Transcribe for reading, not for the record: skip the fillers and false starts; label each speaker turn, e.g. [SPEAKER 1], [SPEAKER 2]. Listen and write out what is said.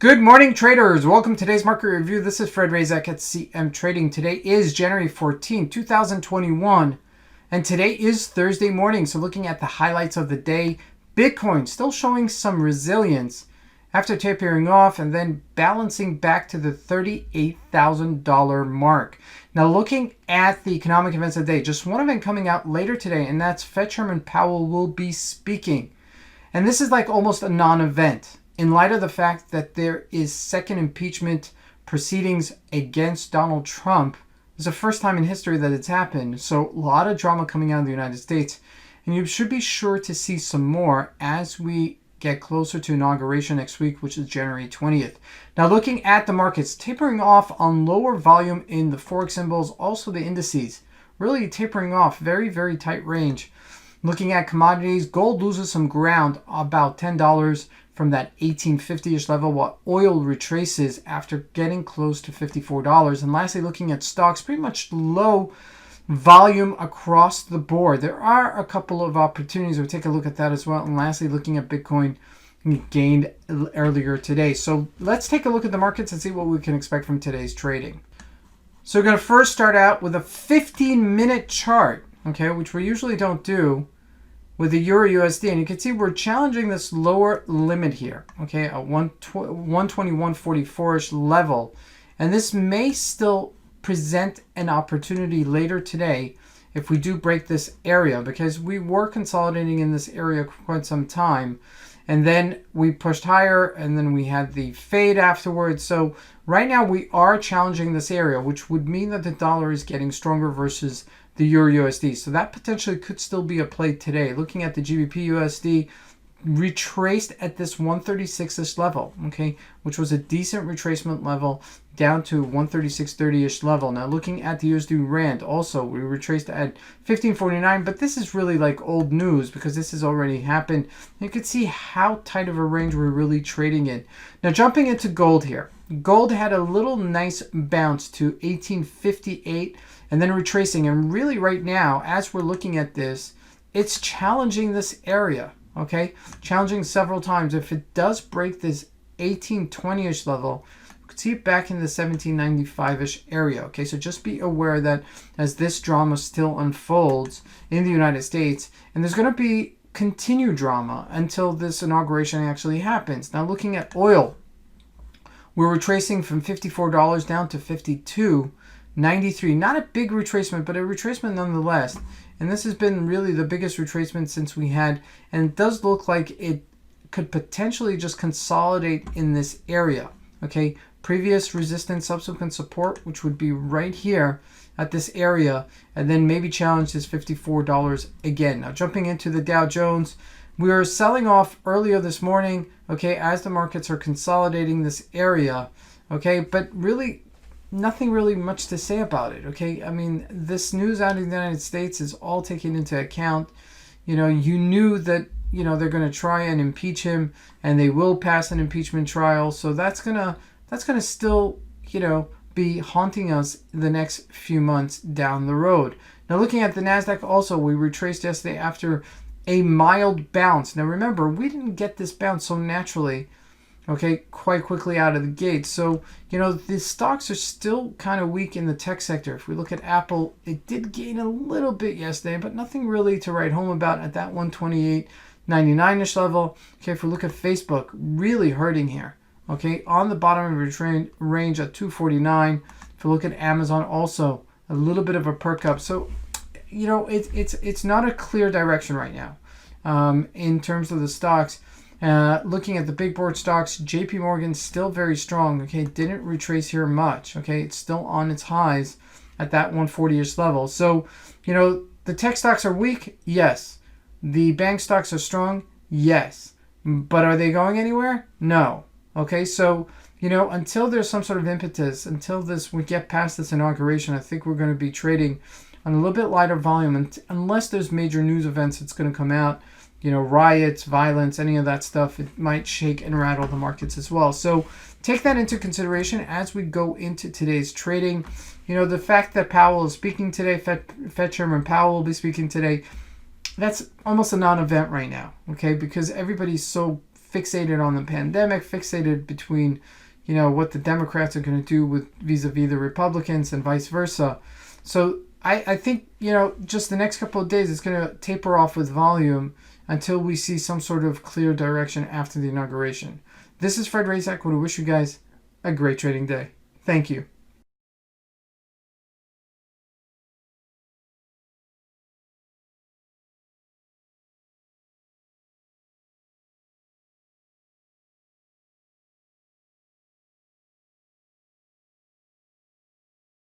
[SPEAKER 1] Good morning, traders. Welcome to today's market review. This is Fred Razak at CMtrading. Today is January 14, 2021, and today is Thursday morning. So looking at the highlights of the day, Bitcoin still showing some resilience after tapering off and then balancing back to the $38,000 mark. Now looking at the economic events of the day, just one event coming out later today, and that's Fed Chairman Powell will be speaking. And this is like almost a non-event, in light of the fact that there is second impeachment proceedings against Donald Trump. It's the first time in history that it's happened. So a lot of drama coming out of the United States. And you should be sure to see some more as we get closer to inauguration next week, which is January 20th. Now looking at the markets, tapering off on lower volume in the Forex symbols, also the indices, really tapering off, very, very tight range. Looking at commodities, gold loses some ground, about $10 from that 1850-ish level, while oil retraces after getting close to $54. And lastly, looking at stocks, pretty much low volume across the board. There are a couple of opportunities. We'll take a look at that as well. And lastly, looking at Bitcoin, gained earlier today. So let's take a look at the markets and see what we can expect from today's trading. So we're going to first start out with a 15-minute chart, okay, which we usually don't do, with the Euro USD, and you can see we're challenging this lower limit here, okay, at 121.44-ish level, and this may still present an opportunity later today if we do break this area, because we were consolidating in this area for quite some time, and then we pushed higher, and then we had the fade afterwards. So right now we are challenging this area, which would mean that the dollar is getting stronger versus the Euro USD. So that potentially could still be a play today. Looking at the GBP USD, retraced at this 136-ish level, okay, which was a decent retracement level down to 136.30-ish level. Now looking at the USD Rand, also we retraced at 1549, but this is really like old news because this has already happened. You can see how tight of a range we're really trading in. Now jumping into gold here. Gold had a little nice bounce to 1858 and then retracing, and really right now as we're looking at this, it's challenging this area. Okay, challenging several times. If it does break this 1820-ish level, you could see it back in the 1795-ish area. Okay, so just be aware that as this drama still unfolds in the United States, and there's going to be continued drama until this inauguration actually happens. Now looking at oil, we're retracing from $54 down to $52.93. Not a big retracement, but a retracement nonetheless. And this has been really the biggest retracement since we had, and it does look like it could potentially just consolidate in this area. Okay, previous resistance, subsequent support, which would be right here at this area, and then maybe challenge this $54 again. Now jumping into the Dow Jones, we are selling off earlier this morning, okay, as the markets are consolidating this area, okay, but really nothing really much to say about it, okay? I mean, this news out of the United States is all taken into account. You know, you knew that, you know, they're going to try and impeach him, and they will pass an impeachment trial. So that's gonna still, you know, be haunting us the next few months down the road. Now looking at the NASDAQ also, we retraced yesterday after a mild bounce. Now remember, we didn't get this bounce so naturally, okay, quite quickly out of the gate. So, you know, the stocks are still kind of weak in the tech sector. If we look at Apple, it did gain a little bit yesterday, but nothing really to write home about at that 128.99-ish level. Okay, if we look at Facebook, really hurting here. Okay, on the bottom of its range at 249. If we look at Amazon, also a little bit of a perk up. So, you know, it's not a clear direction right now in terms of the stocks. Looking at the big board stocks, JP Morgan still very strong. Okay, didn't retrace here much. Okay, it's still on its highs at that 140-ish level. So, you know, the tech stocks are weak. Yes. The bank stocks are strong. Yes. But are they going anywhere? No. Okay, so, you know, until there's some sort of impetus, until we get past this inauguration, I think we're going to be trading on a little bit lighter volume, unless there's major news events that's going to come out. You know, riots, violence, any of that stuff, it might shake and rattle the markets as well. So take that into consideration as we go into today's trading. You know, the fact that Powell is speaking today, Fed Chairman Powell will be speaking today, that's almost a non-event right now, okay? Because everybody's so fixated on the pandemic, fixated between, what the Democrats are going to do with vis-a-vis the Republicans and vice versa. So I think, just the next couple of days, it's going to taper off with volume until we see some sort of clear direction after the inauguration. This is Fred Razak. I want to wish you guys a great trading day. Thank you.